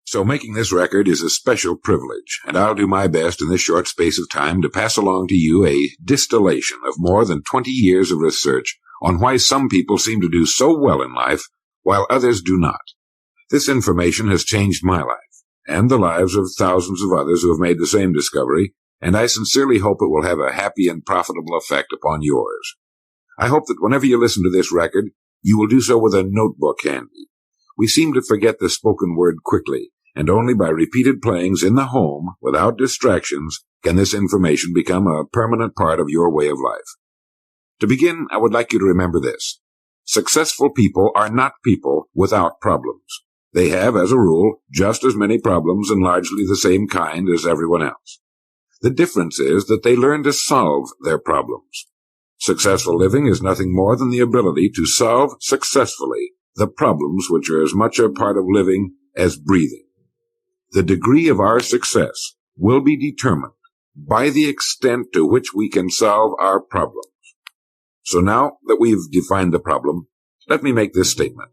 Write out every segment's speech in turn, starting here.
So making this record is a special privilege, and I'll do my best in this short space of time to pass along to you a distillation of more than 20 years of research on why some people seem to do so well in life, while others do not. This information has changed my life, and the lives of thousands of others who have made the same discovery, and I sincerely hope it will have a happy and profitable effect upon yours. I hope that whenever you listen to this record, you will do so with a notebook handy. We seem to forget the spoken word quickly, and only by repeated playings in the home, without distractions, can this information become a permanent part of your way of life. To begin, I would like you to remember this. Successful people are not people without problems. They have, as a rule, just as many problems and largely the same kind as everyone else. The difference is that they learn to solve their problems. Successful living is nothing more than the ability to solve successfully the problems which are as much a part of living as breathing. The degree of our success will be determined by the extent to which we can solve our problems. So now that we've defined the problem, let me make this statement.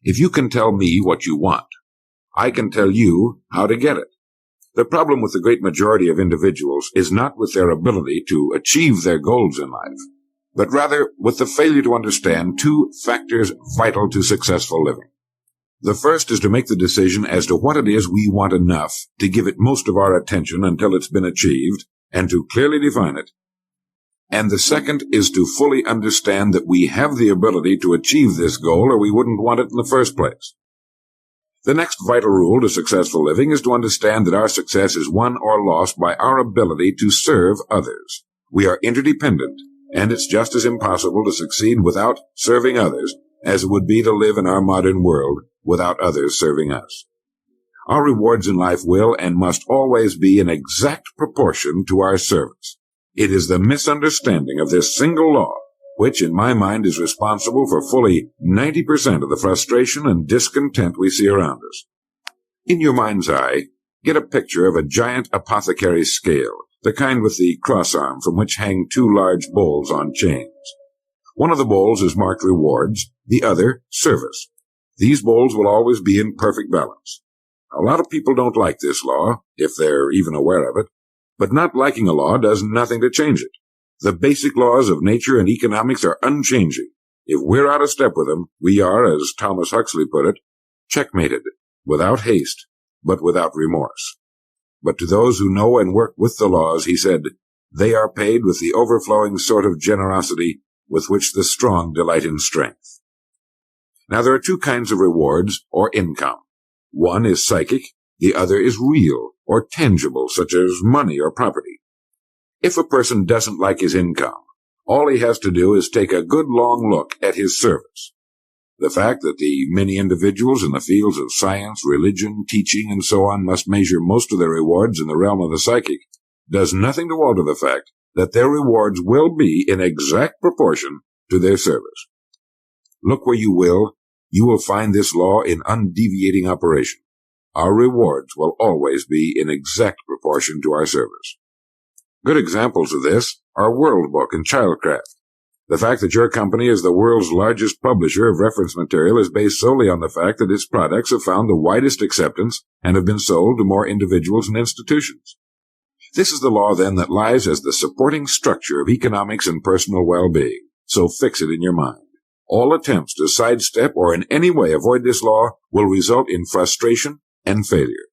If you can tell me what you want, I can tell you how to get it. The problem with the great majority of individuals is not with their ability to achieve their goals in life, but rather with the failure to understand two factors vital to successful living. The first is to make the decision as to what it is we want enough to give it most of our attention until it's been achieved, and to clearly define it. And the second is to fully understand that we have the ability to achieve this goal or we wouldn't want it in the first place. The next vital rule to successful living is to understand that our success is won or lost by our ability to serve others. We are interdependent, and it's just as impossible to succeed without serving others as it would be to live in our modern world without others serving us. Our rewards in life will and must always be in exact proportion to our service. It is the misunderstanding of this single law which, in my mind, is responsible for fully 90% of the frustration and discontent we see around us. In your mind's eye, get a picture of a giant apothecary scale, the kind with the cross-arm from which hang two large bowls on chains. One of the bowls is marked rewards, the other service. These bowls will always be in perfect balance. A lot of people don't like this law, if they're even aware of it, but not liking a law does nothing to change it. The basic laws of nature and economics are unchanging. If we're out of step with them, we are, as Thomas Huxley put it, checkmated, without haste, but without remorse. But to those who know and work with the laws, he said, they are paid with the overflowing sort of generosity with which the strong delight in strength. Now there are two kinds of rewards, or income. One is psychic, the other is real, or tangible, such as money or property. If a person doesn't like his income, all he has to do is take a good long look at his service. The fact that the many individuals in the fields of science, religion, teaching, and so on must measure most of their rewards in the realm of the psychic does nothing to alter the fact that their rewards will be in exact proportion to their service. Look where you will find this law in undeviating operation. Our rewards will always be in exact proportion to our service. Good examples of this are World Book and Childcraft. The fact that your company is the world's largest publisher of reference material is based solely on the fact that its products have found the widest acceptance and have been sold to more individuals and institutions. This is the law, then, that lies as the supporting structure of economics and personal well-being, so fix it in your mind. All attempts to sidestep or in any way avoid this law will result in frustration and failure.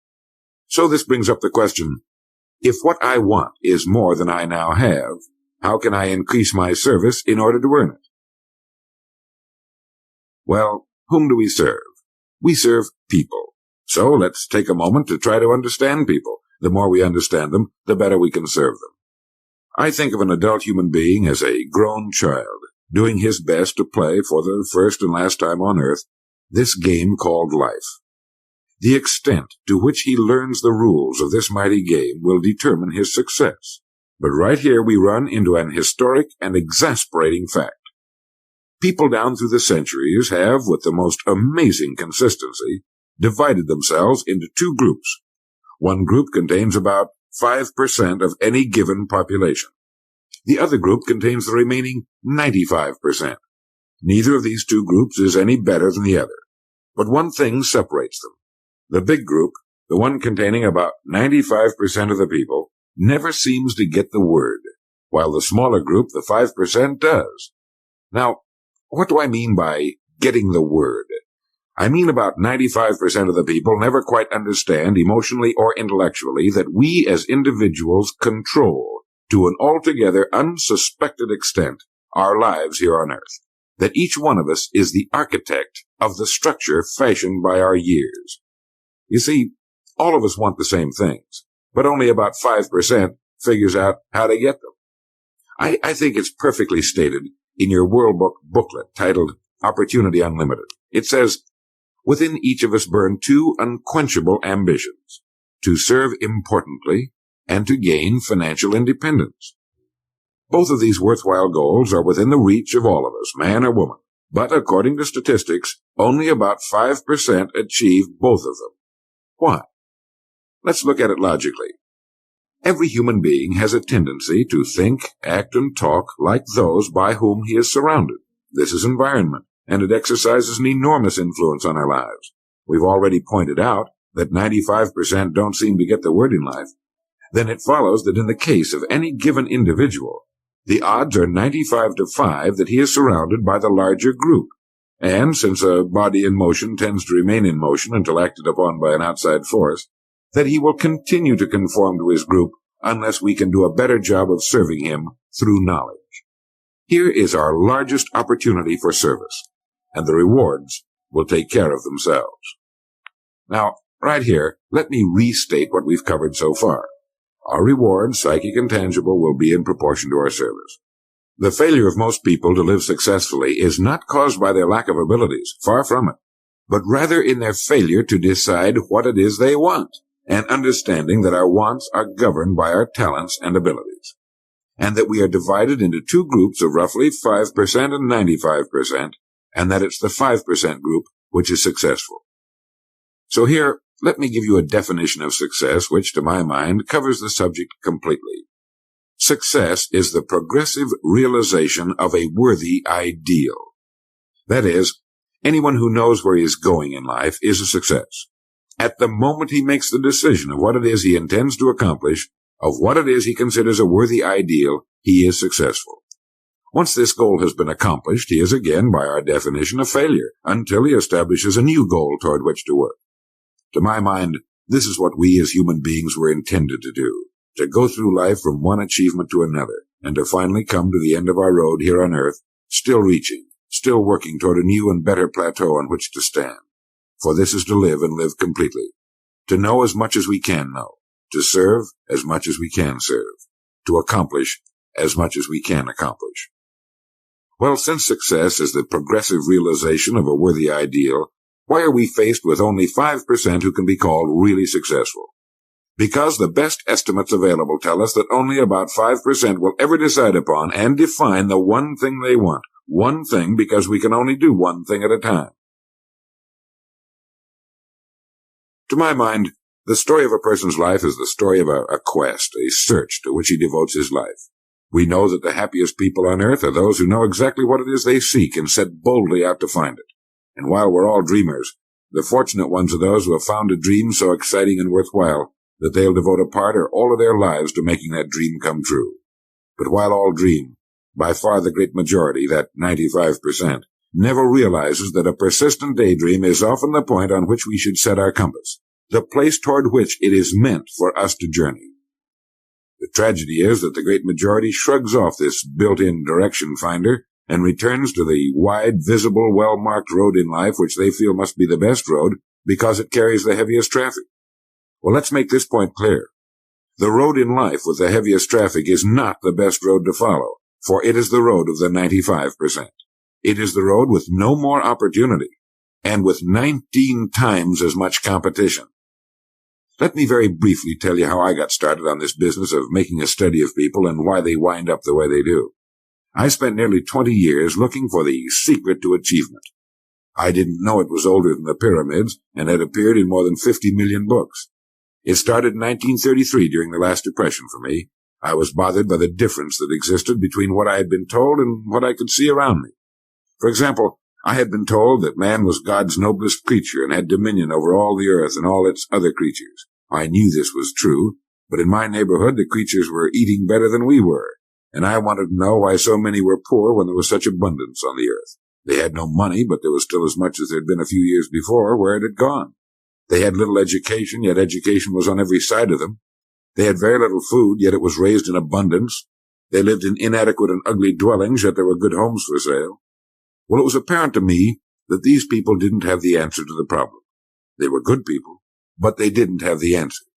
So this brings up the question, if what I want is more than I now have, how can I increase my service in order to earn it? Well, whom do we serve? We serve people. So let's take a moment to try to understand people. The more we understand them, the better we can serve them. I think of an adult human being as a grown child, doing his best to play for the first and last time on earth this game called life. The extent to which he learns the rules of this mighty game will determine his success. But right here we run into an historic and exasperating fact. People down through the centuries have, with the most amazing consistency, divided themselves into two groups. One group contains about 5% of any given population. The other group contains the remaining 95%. Neither of these two groups is any better than the other. But one thing separates them. The big group the one containing about 95% of the people, never seems to get the word, while the smaller group, the 5%, does. Now, what do I mean by getting the word? I mean about 95% of the people never quite understand, emotionally or intellectually, that we as individuals control, to an altogether unsuspected extent, our lives here on earth. That each one of us is the architect of the structure fashioned by our years. You see, all of us want the same things, but only about 5% figures out how to get them. I think it's perfectly stated in your World Book booklet titled Opportunity Unlimited. It says, within each of us burn two unquenchable ambitions, to serve importantly and to gain financial independence. Both of these worthwhile goals are within the reach of all of us, man or woman, but according to statistics, only about 5% achieve both of them. Why? Let's look at it logically. Every human being has a tendency to think, act, and talk like those by whom he is surrounded. This is environment, and it exercises an enormous influence on our lives. We've already pointed out that 95% don't seem to get the word in life. Then it follows that in the case of any given individual, the odds are 95 to 5 that he is surrounded by the larger group. And since a body in motion tends to remain in motion until acted upon by an outside force, that he will continue to conform to his group unless we can do a better job of serving him through knowledge. Here is our largest opportunity for service, and the rewards will take care of themselves. Now, right here, let me restate what we've covered so far. Our rewards, psychic and tangible, will be in proportion to our service. The failure of most people to live successfully is not caused by their lack of abilities, far from it, but rather in their failure to decide what it is they want, and understanding that our wants are governed by our talents and abilities, and that we are divided into two groups of roughly 5% and 95%, and that it's the 5% group which is successful. So here, let me give you a definition of success which, to my mind, covers the subject completely. Success is the progressive realization of a worthy ideal. That is, anyone who knows where he is going in life is a success. At the moment he makes the decision of what it is he intends to accomplish, of what it is he considers a worthy ideal, he is successful. Once this goal has been accomplished, he is again, by our definition, a failure, until he establishes a new goal toward which to work. To my mind, this is what we as human beings were intended to do, to go through life from one achievement to another, and to finally come to the end of our road here on earth, still reaching, still working toward a new and better plateau on which to stand. For this is to live and live completely, to know as much as we can know, to serve as much as we can serve, to accomplish as much as we can accomplish. Well, since success is the progressive realization of a worthy ideal, why are we faced with only 5% who can be called really successful? Because the best estimates available tell us that only about 5% will ever decide upon and define the one thing they want. One thing, because we can only do one thing at a time. To my mind, the story of a person's life is the story of a quest, a search to which he devotes his life. We know that the happiest people on earth are those who know exactly what it is they seek and set boldly out to find it. And while we're all dreamers, the fortunate ones are those who have found a dream so exciting and worthwhile that they'll devote a part or all of their lives to making that dream come true. But while all dream, by far the great majority, that 95%, never realizes that a persistent daydream is often the point on which we should set our compass, the place toward which it is meant for us to journey. The tragedy is that the great majority shrugs off this built-in direction finder and returns to the wide, visible, well-marked road in life which they feel must be the best road because it carries the heaviest traffic. Well, let's make this point clear. The road in life with the heaviest traffic is not the best road to follow, for it is the road of the 95%. It is the road with no more opportunity, and with 19 times as much competition. Let me very briefly tell you how I got started on this business of making a study of people and why they wind up the way they do. I spent nearly 20 years looking for the secret to achievement. I didn't know it was older than the pyramids and had appeared in more than 50 million books. It started in 1933 during the last Depression for me. I was bothered by the difference that existed between what I had been told and what I could see around me. For example, I had been told that man was God's noblest creature and had dominion over all the earth and all its other creatures. I knew this was true, but in my neighborhood the creatures were eating better than we were, and I wanted to know why so many were poor when there was such abundance on the earth. They had no money, but there was still as much as there had been a few years before. Where it had gone? They had little education, yet education was on every side of them. They had very little food, yet it was raised in abundance. They lived in inadequate and ugly dwellings, yet there were good homes for sale. Well, it was apparent to me that these people didn't have the answer to the problem. They were good people, but they didn't have the answers.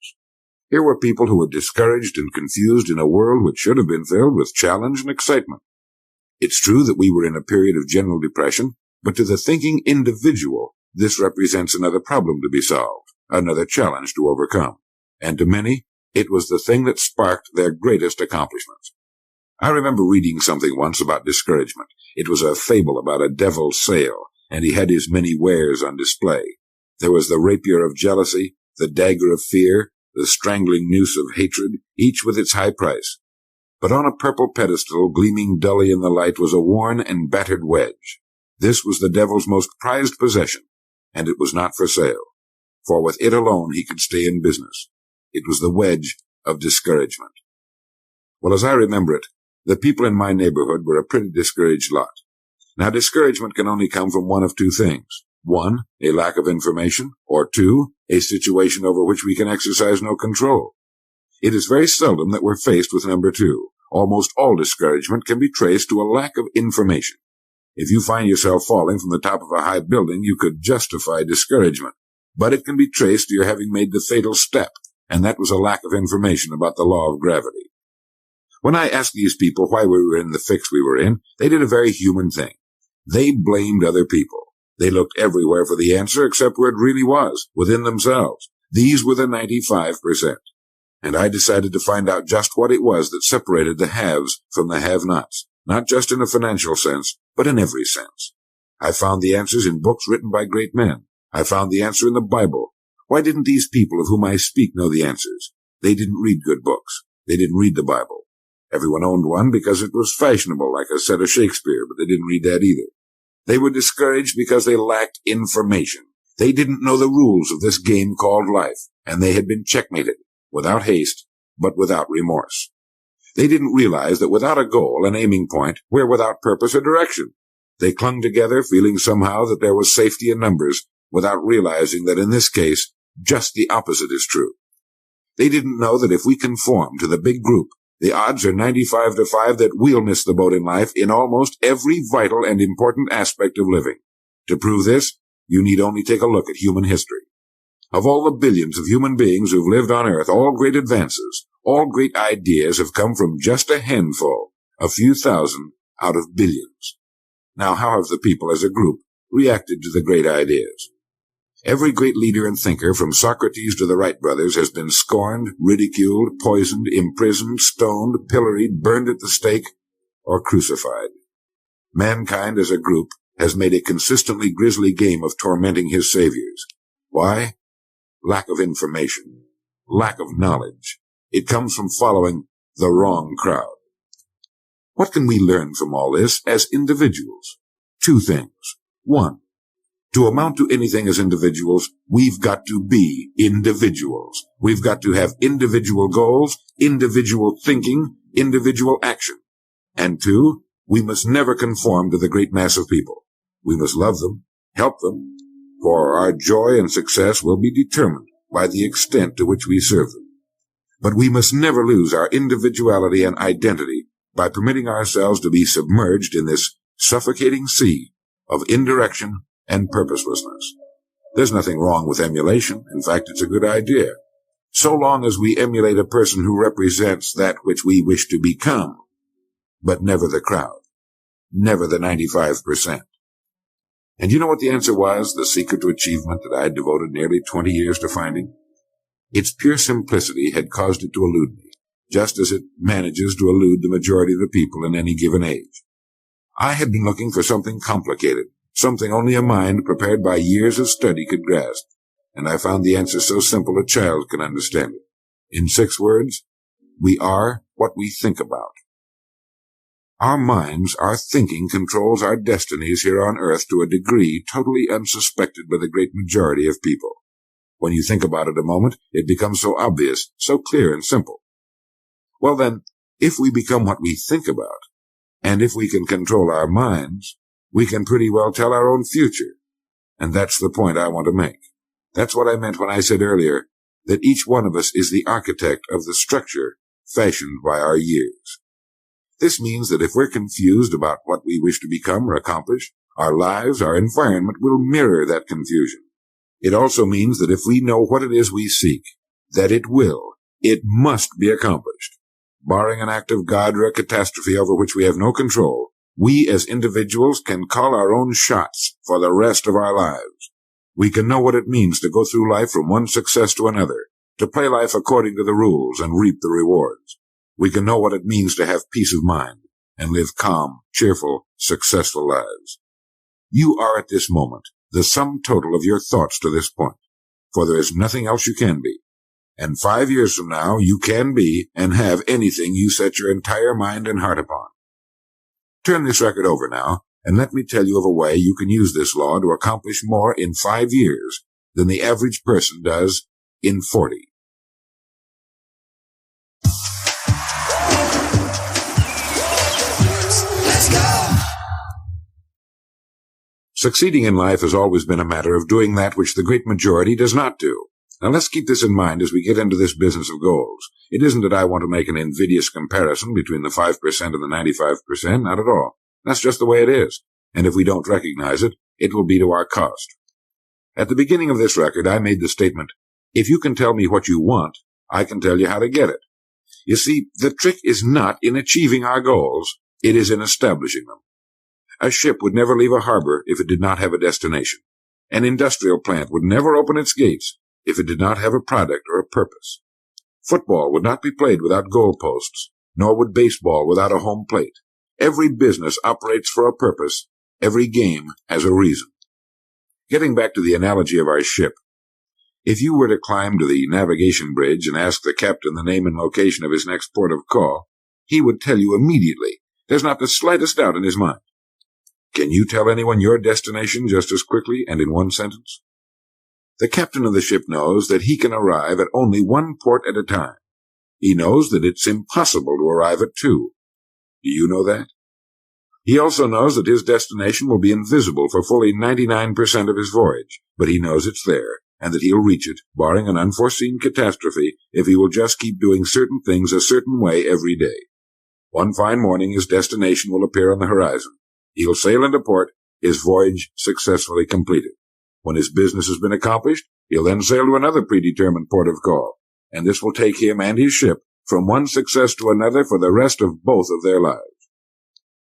Here were people who were discouraged and confused in a world which should have been filled with challenge and excitement. It's true that we were in a period of general depression, but to the thinking individual, this represents another problem to be solved, another challenge to overcome. And to many, it was the thing that sparked their greatest accomplishments. I remember reading something once about discouragement. It was a fable about a devil's sale, and he had his many wares on display. There was the rapier of jealousy, the dagger of fear, the strangling noose of hatred, each with its high price. But on a purple pedestal, gleaming dully in the light, was a worn and battered wedge. This was the devil's most prized possession, and it was not for sale, for with it alone he could stay in business. It was the wedge of discouragement. Well, as I remember it, the people in my neighborhood were a pretty discouraged lot. Now, discouragement can only come from one of two things. One, a lack of information, or two, a situation over which we can exercise no control. It is very seldom that we're faced with number two. Almost all discouragement can be traced to a lack of information. If you find yourself falling from the top of a high building, you could justify discouragement. But it can be traced to your having made the fatal step, and that was a lack of information about the law of gravity. When I asked these people why we were in the fix we were in, they did a very human thing. They blamed other people. They looked everywhere for the answer except where it really was, within themselves. These were the 95%. And I decided to find out just what it was that separated the haves from the have-nots, not just in a financial sense, but in every sense. I found the answers in books written by great men. I found the answer in the Bible. Why didn't these people of whom I speak know the answers? They didn't read good books. They didn't read the Bible. Everyone owned one because it was fashionable, like a set of Shakespeare, but they didn't read that either. They were discouraged because they lacked information. They didn't know the rules of this game called life, and they had been checkmated, without haste, but without remorse. They didn't realize that without a goal, an aiming point, we're without purpose or direction. They clung together, feeling somehow that there was safety in numbers, without realizing that in this case, just the opposite is true. They didn't know that if we conform to the big group, the odds are 95-5 that we'll miss the boat in life in almost every vital and important aspect of living. To prove this, you need only take a look at human history. Of all the billions of human beings who've lived on Earth, all great advances, all great ideas have come from just a handful, a few thousand out of billions. Now, how have the people as a group reacted to the great ideas? Every great leader and thinker, from Socrates to the Wright brothers, has been scorned, ridiculed, poisoned, imprisoned, stoned, pilloried, burned at the stake, or crucified. Mankind as a group has made a consistently grisly game of tormenting his saviors. Why? Lack of information. Lack of knowledge. It comes from following the wrong crowd. What can we learn from all this as individuals? Two things. One, to amount to anything as individuals, we've got to be individuals. We've got to have individual goals, individual thinking, individual action. And two, we must never conform to the great mass of people. We must love them, help them, for our joy and success will be determined by the extent to which we serve them. But we must never lose our individuality and identity by permitting ourselves to be submerged in this suffocating sea of indirection and purposelessness. There's nothing wrong with emulation. In fact, it's a good idea, so long as we emulate a person who represents that which we wish to become, but never the crowd, never the 95%. And you know what the answer was, the secret to achievement that I had devoted nearly 20 years to finding? Its pure simplicity had caused it to elude me, just as it manages to elude the majority of the people in any given age. I had been looking for something complicated, something only a mind prepared by years of study could grasp, and I found the answer so simple a child can understand it. In 6 words, we are what we think about. Our minds, our thinking controls our destinies here on earth to a degree totally unsuspected by the great majority of people. When you think about it a moment, it becomes so obvious, so clear and simple. Well then, if we become what we think about, and if we can control our minds, we can pretty well tell our own future. And that's the point I want to make. That's what I meant when I said earlier that each one of us is the architect of the structure fashioned by our years. This means that if we're confused about what we wish to become or accomplish, our lives, our environment will mirror that confusion. It also means that if we know what it is we seek, that it must be accomplished. Barring an act of God or a catastrophe over which we have no control, we as individuals can call our own shots for the rest of our lives. We can know what it means to go through life from one success to another, to play life according to the rules and reap the rewards. We can know what it means to have peace of mind and live calm, cheerful, successful lives. You are at this moment the sum total of your thoughts to this point, for there is nothing else you can be. And 5 years from now, you can be and have anything you set your entire mind and heart upon. Turn this record over now, and let me tell you of a way you can use this law to accomplish more in 5 years than the average person does in 40. Let's go! Succeeding in life has always been a matter of doing that which the great majority does not do. Now let's keep this in mind as we get into this business of goals. It isn't that I want to make an invidious comparison between the 5% and the 95%, not at all. That's just the way it is. And if we don't recognize it, it will be to our cost. At the beginning of this record, I made the statement, if you can tell me what you want, I can tell you how to get it. You see, the trick is not in achieving our goals, it is in establishing them. A ship would never leave a harbor if it did not have a destination. An industrial plant would never open its gates if it did not have a product or a purpose. Football would not be played without goalposts, nor would baseball without a home plate. Every business operates for a purpose. Every game has a reason. Getting back to the analogy of our ship, if you were to climb to the navigation bridge and ask the captain the name and location of his next port of call, he would tell you immediately. There's not the slightest doubt in his mind. Can you tell anyone your destination just as quickly and in one sentence? The captain of the ship knows that he can arrive at only one port at a time. He knows that it's impossible to arrive at two. Do you know that? He also knows that his destination will be invisible for fully 99% of his voyage, but he knows it's there, and that he'll reach it, barring an unforeseen catastrophe, if he will just keep doing certain things a certain way every day. One fine morning his destination will appear on the horizon. He'll sail into port, his voyage successfully completed. When his business has been accomplished, he'll then sail to another predetermined port of call, and this will take him and his ship from one success to another for the rest of both of their lives.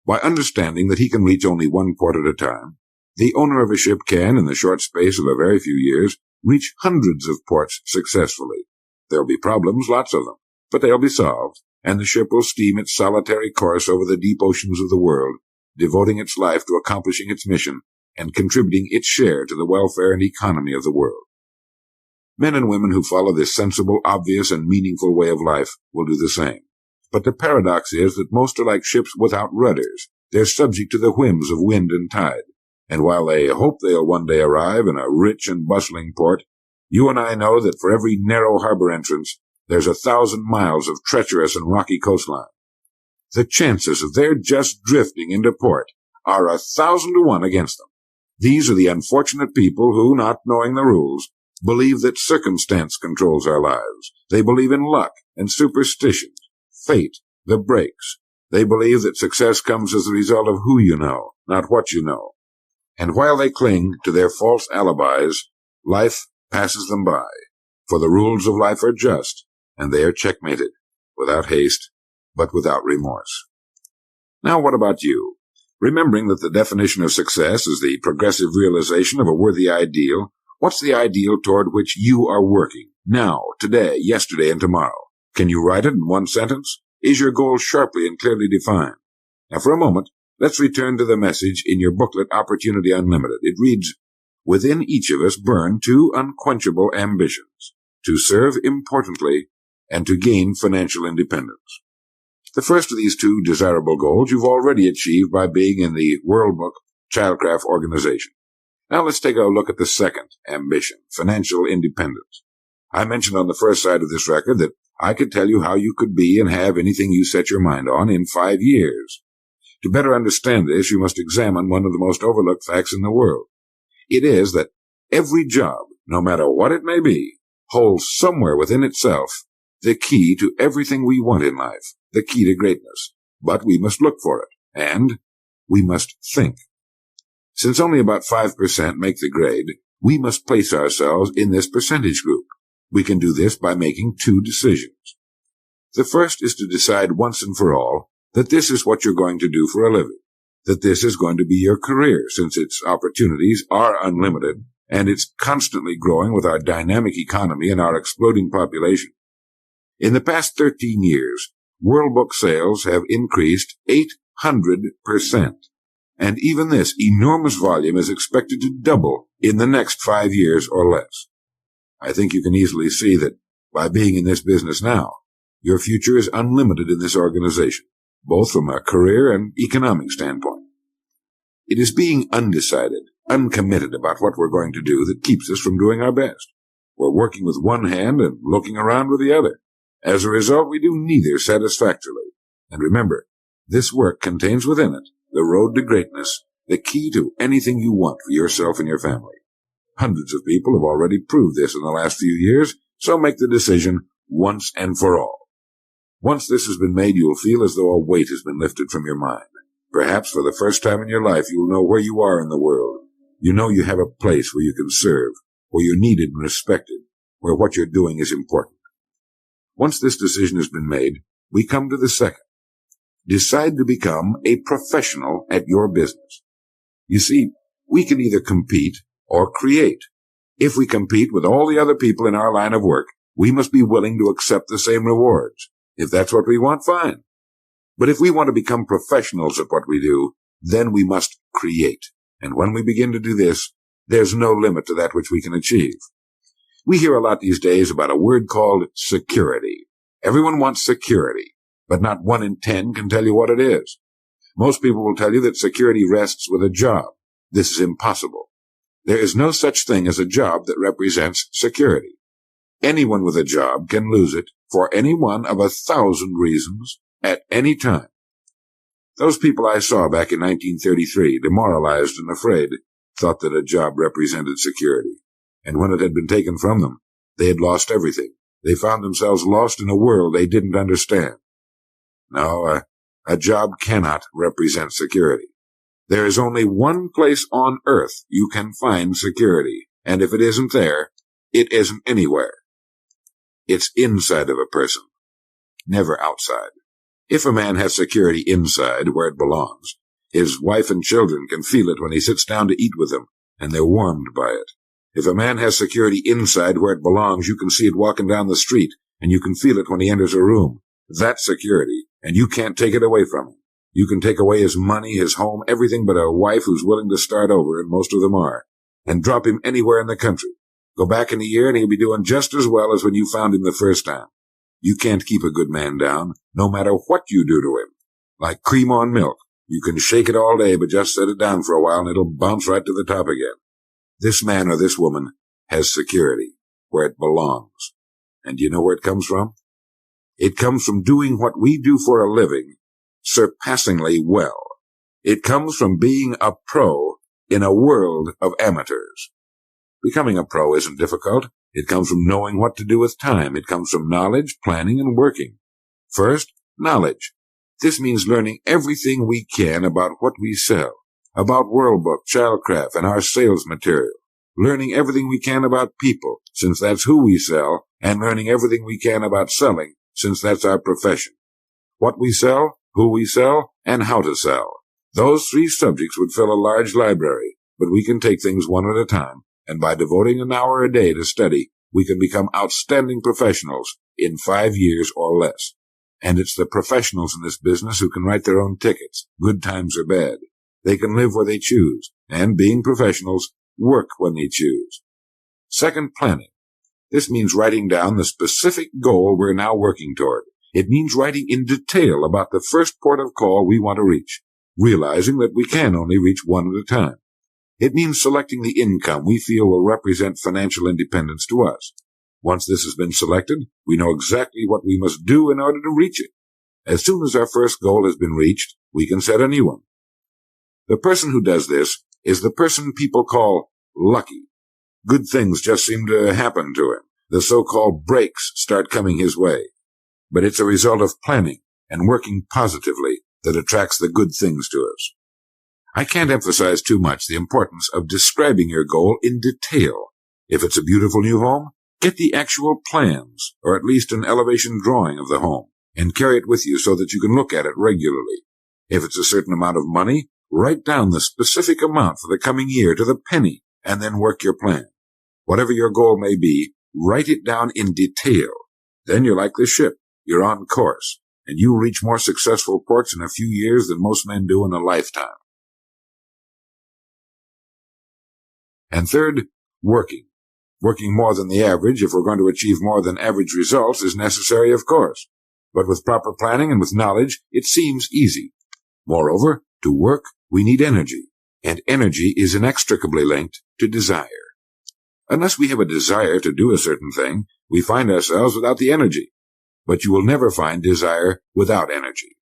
By understanding that he can reach only one port at a time, the owner of a ship can, in the short space of a very few years, reach hundreds of ports successfully. There'll be problems, lots of them, but they'll be solved, and the ship will steam its solitary course over the deep oceans of the world, devoting its life to accomplishing its mission and contributing its share to the welfare and economy of the world. Men and women who follow this sensible, obvious, and meaningful way of life will do the same. But the paradox is that most are like ships without rudders. They're subject to the whims of wind and tide. And while they hope they'll one day arrive in a rich and bustling port, you and I know that for every narrow harbor entrance, there's 1,000 miles of treacherous and rocky coastline. The chances of their just drifting into port are 1,000 to 1 against them. These are the unfortunate people who, not knowing the rules, believe that circumstance controls our lives. They believe in luck and superstition, fate, the breaks. They believe that success comes as a result of who you know, not what you know. And while they cling to their false alibis, life passes them by. For the rules of life are just, and they are checkmated, without haste, but without remorse. Now what about you? Remembering that the definition of success is the progressive realization of a worthy ideal, what's the ideal toward which you are working, now, today, yesterday, and tomorrow? Can you write it in one sentence? Is your goal sharply and clearly defined? Now for a moment, let's return to the message in your booklet, Opportunity Unlimited. It reads, within each of us burn two unquenchable ambitions, to serve importantly and to gain financial independence. The first of these two desirable goals you've already achieved by being in the World Book Childcraft organization. Now let's take a look at the second ambition, financial independence. I mentioned on the first side of this record that I could tell you how you could be and have anything you set your mind on in 5 years. To better understand this, you must examine one of the most overlooked facts in the world. It is that every job, no matter what it may be, holds somewhere within itself the key to everything we want in life, the key to greatness. But we must look for it, and we must think. Since only about 5% make the grade, we must place ourselves in this percentage group. We can do this by making two decisions. The first is to decide once and for all that this is what you're going to do for a living, that this is going to be your career, since its opportunities are unlimited, and it's constantly growing with our dynamic economy and our exploding population. In the past 13 years, World Book sales have increased 800%, and even this enormous volume is expected to double in the next 5 years or less. I think you can easily see that by being in this business now, your future is unlimited in this organization, both from a career and economic standpoint. It is being undecided, uncommitted about what we're going to do that keeps us from doing our best. We're working with one hand and looking around with the other. As a result, we do neither satisfactorily. And remember, this work contains within it the road to greatness, the key to anything you want for yourself and your family. Hundreds of people have already proved this in the last few years, so make the decision once and for all. Once this has been made, you'll feel as though a weight has been lifted from your mind. Perhaps for the first time in your life, you'll know where you are in the world. You know you have a place where you can serve, where you're needed and respected, where what you're doing is important. Once this decision has been made, we come to the second. Decide to become a professional at your business. You see, we can either compete or create. If we compete with all the other people in our line of work, we must be willing to accept the same rewards. If that's what we want, fine. But if we want to become professionals at what we do, then we must create. And when we begin to do this, there's no limit to that which we can achieve. We hear a lot these days about a word called security. Everyone wants security, but not 1 in 10 can tell you what it is. Most people will tell you that security rests with a job. This is impossible. There is no such thing as a job that represents security. Anyone with a job can lose it for any one of 1,000 reasons at any time. Those people I saw back in 1933, demoralized and afraid, thought that a job represented security. And when it had been taken from them, they had lost everything. They found themselves lost in a world they didn't understand. No, a job cannot represent security. There is only one place on earth you can find security, and if it isn't there, it isn't anywhere. It's inside of a person, never outside. If a man has security inside, where it belongs, his wife and children can feel it when he sits down to eat with them, and they're warmed by it. If a man has security inside where it belongs, you can see it walking down the street, and you can feel it when he enters a room. That's security, and you can't take it away from him. You can take away his money, his home, everything but a wife who's willing to start over, and most of them are, and drop him anywhere in the country. Go back in a year, and he'll be doing just as well as when you found him the first time. You can't keep a good man down, no matter what you do to him. Like cream on milk. You can shake it all day, but just set it down for a while, and it'll bounce right to the top again. This man or this woman has security, where it belongs. And do you know where it comes from? It comes from doing what we do for a living surpassingly well. It comes from being a pro in a world of amateurs. Becoming a pro isn't difficult. It comes from knowing what to do with time. It comes from knowledge, planning, and working. First, knowledge. This means learning everything we can about what we sell, about World Book, Childcraft, and our sales material. Learning everything we can about people, since that's who we sell, and learning everything we can about selling, since that's our profession. What we sell, who we sell, and how to sell. Those 3 subjects would fill a large library, but we can take things one at a time, and by devoting an hour a day to study, we can become outstanding professionals in 5 years or less. And it's the professionals in this business who can write their own tickets, good times or bad. They can live where they choose, and being professionals, work when they choose. Second, planning. This means writing down the specific goal we're now working toward. It means writing in detail about the first port of call we want to reach, realizing that we can only reach one at a time. It means selecting the income we feel will represent financial independence to us. Once this has been selected, we know exactly what we must do in order to reach it. As soon as our first goal has been reached, we can set a new one. The person who does this is the person people call lucky. Good things just seem to happen to him. The so-called breaks start coming his way. But it's a result of planning and working positively that attracts the good things to us. I can't emphasize too much the importance of describing your goal in detail. If it's a beautiful new home, get the actual plans, or at least an elevation drawing of the home, and carry it with you so that you can look at it regularly. If it's a certain amount of money, write down the specific amount for the coming year to the penny, and then work your plan. Whatever your goal may be, write it down in detail. Then you're like the ship. You're on course, and you reach more successful ports in a few years than most men do in a lifetime. And third, working. Working more than the average, if we're going to achieve more than average results, is necessary, of course. But with proper planning and with knowledge, it seems easy. Moreover, to work, we need energy, and energy is inextricably linked to desire. Unless we have a desire to do a certain thing, we find ourselves without the energy. But you will never find desire without energy.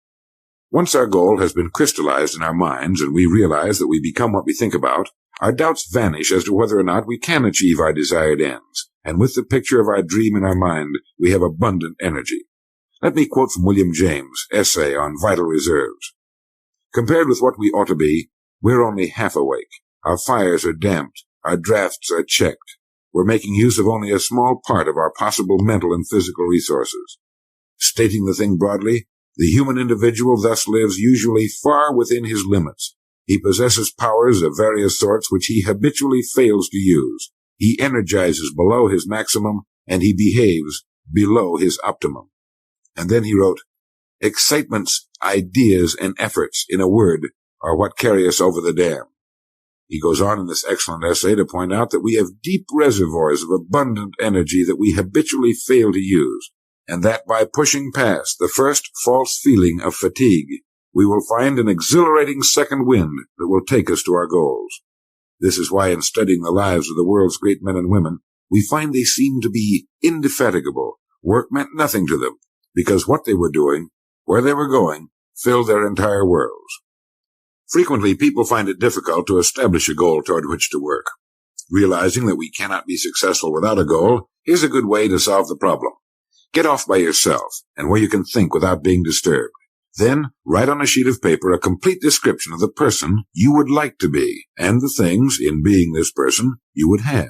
Once our goal has been crystallized in our minds and we realize that we become what we think about, our doubts vanish as to whether or not we can achieve our desired ends, and with the picture of our dream in our mind, we have abundant energy. Let me quote from William James' essay on vital reserves. Compared with what we ought to be, we're only half awake. Our fires are damped. Our drafts are checked. We're making use of only a small part of our possible mental and physical resources. Stating the thing broadly, the human individual thus lives usually far within his limits. He possesses powers of various sorts which he habitually fails to use. He energizes below his maximum, and he behaves below his optimum. And then he wrote, excitements, ideas, and efforts, in a word, are what carry us over the dam. He goes on in this excellent essay to point out that we have deep reservoirs of abundant energy that we habitually fail to use, and that by pushing past the first false feeling of fatigue, we will find an exhilarating second wind that will take us to our goals. This is why in studying the lives of the world's great men and women, we find they seem to be indefatigable. Work meant nothing to them, because what they were doing, where they were going, filled their entire worlds. Frequently, people find it difficult to establish a goal toward which to work. Realizing that we cannot be successful without a goal, here's a good way to solve the problem. Get off by yourself, and where you can think without being disturbed. Then, write on a sheet of paper a complete description of the person you would like to be, and the things, in being this person, you would have.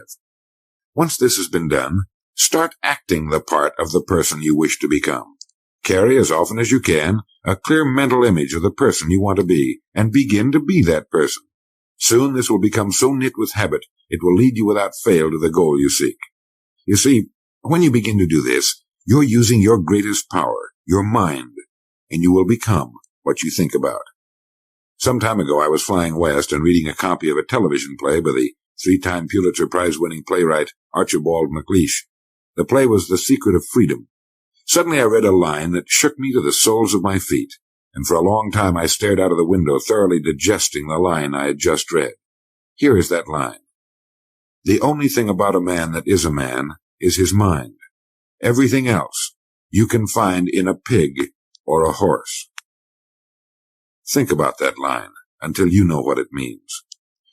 Once this has been done, start acting the part of the person you wish to become. Carry, as often as you can, a clear mental image of the person you want to be, and begin to be that person. Soon this will become so knit with habit, it will lead you without fail to the goal you seek. You see, when you begin to do this, you're using your greatest power, your mind, and you will become what you think about. Some time ago, I was flying west and reading a copy of a television play by the 3-time Pulitzer Prize-winning playwright Archibald MacLeish. The play was The Secret of Freedom. Suddenly I read a line that shook me to the soles of my feet, and for a long time I stared out of the window, thoroughly digesting the line I had just read. Here is that line. The only thing about a man that is a man is his mind. Everything else you can find in a pig or a horse. Think about that line until you know what it means.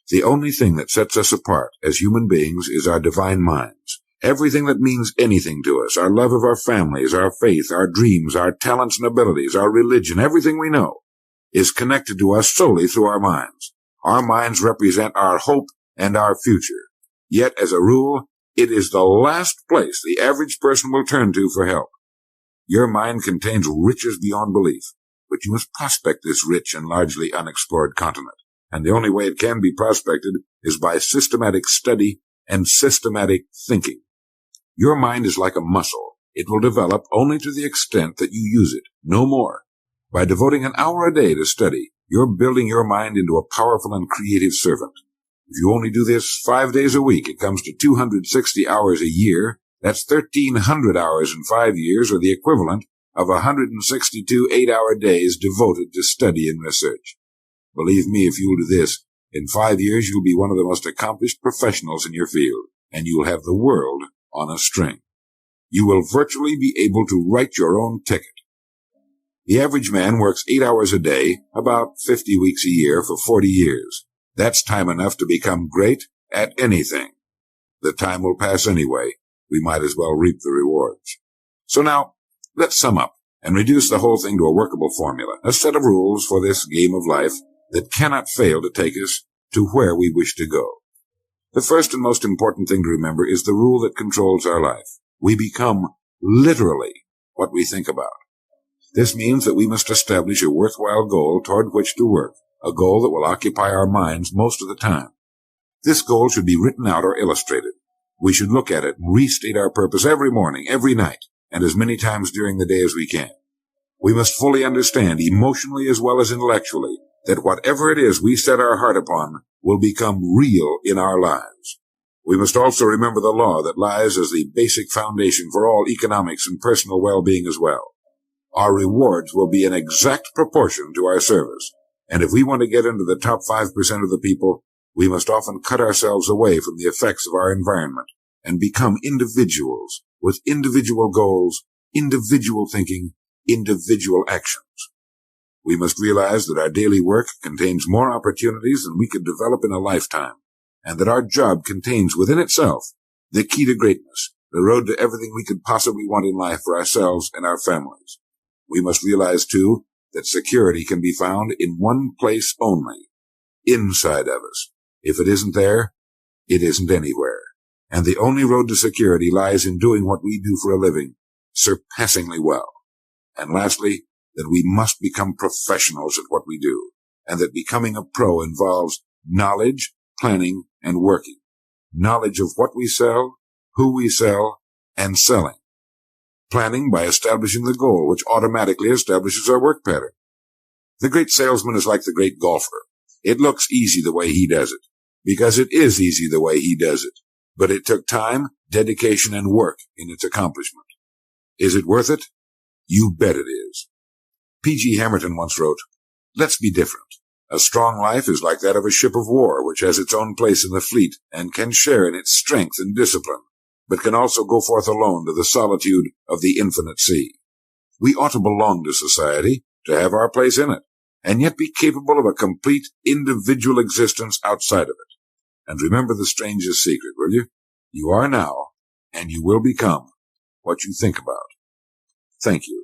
The only thing that sets us apart as human beings is our divine minds. Everything that means anything to us, our love of our families, our faith, our dreams, our talents and abilities, our religion, everything we know, is connected to us solely through our minds. Our minds represent our hope and our future. Yet, as a rule, it is the last place the average person will turn to for help. Your mind contains riches beyond belief, but you must prospect this rich and largely unexplored continent. And the only way it can be prospected is by systematic study and systematic thinking. Your mind is like a muscle. It will develop only to the extent that you use it, no more. By devoting an hour a day to study, you're building your mind into a powerful and creative servant. If you only do this 5 days a week, it comes to 260 hours a year. That's 1,300 hours in 5 years, or the equivalent of 162 8-hour days devoted to study and research. Believe me, if you'll do this, in 5 years you'll be one of the most accomplished professionals in your field, and you'll have the world on a string. You will virtually be able to write your own ticket. The average man works 8 hours a day, about 50 weeks a year, for 40 years. That's time enough to become great at anything. The time will pass anyway. We might as well reap the rewards. So now, let's sum up and reduce the whole thing to a workable formula, a set of rules for this game of life that cannot fail to take us to where we wish to go. The first and most important thing to remember is the rule that controls our life. We become literally what we think about. This means that we must establish a worthwhile goal toward which to work, a goal that will occupy our minds most of the time. This goal should be written out or illustrated. We should look at it and restate our purpose every morning, every night, and as many times during the day as we can. We must fully understand, emotionally as well as intellectually, that whatever it is we set our heart upon will become real in our lives. We must also remember the law that lies as the basic foundation for all economics and personal well-being as well. Our rewards will be in exact proportion to our service, and if we want to get into the top 5% of the people, we must often cut ourselves away from the effects of our environment and become individuals with individual goals, individual thinking, individual actions. We must realize that our daily work contains more opportunities than we could develop in a lifetime, and that our job contains within itself the key to greatness, the road to everything we could possibly want in life for ourselves and our families. We must realize, too, that security can be found in one place only, inside of us. If it isn't there, it isn't anywhere. And the only road to security lies in doing what we do for a living surpassingly well. And lastly, that we must become professionals at what we do, and that becoming a pro involves knowledge, planning, and working. Knowledge of what we sell, who we sell, and selling. Planning by establishing the goal, which automatically establishes our work pattern. The great salesman is like the great golfer. It looks easy the way he does it, because it is easy the way he does it. But it took time, dedication, and work in its accomplishment. Is it worth it? You bet it is. P.G. Hamilton once wrote, "Let's be different. A strong life is like that of a ship of war, which has its own place in the fleet and can share in its strength and discipline, but can also go forth alone to the solitude of the infinite sea. We ought to belong to society, to have our place in it, and yet be capable of a complete individual existence outside of it. And remember the strangest secret, will you? You are now, and you will become, what you think about." Thank you.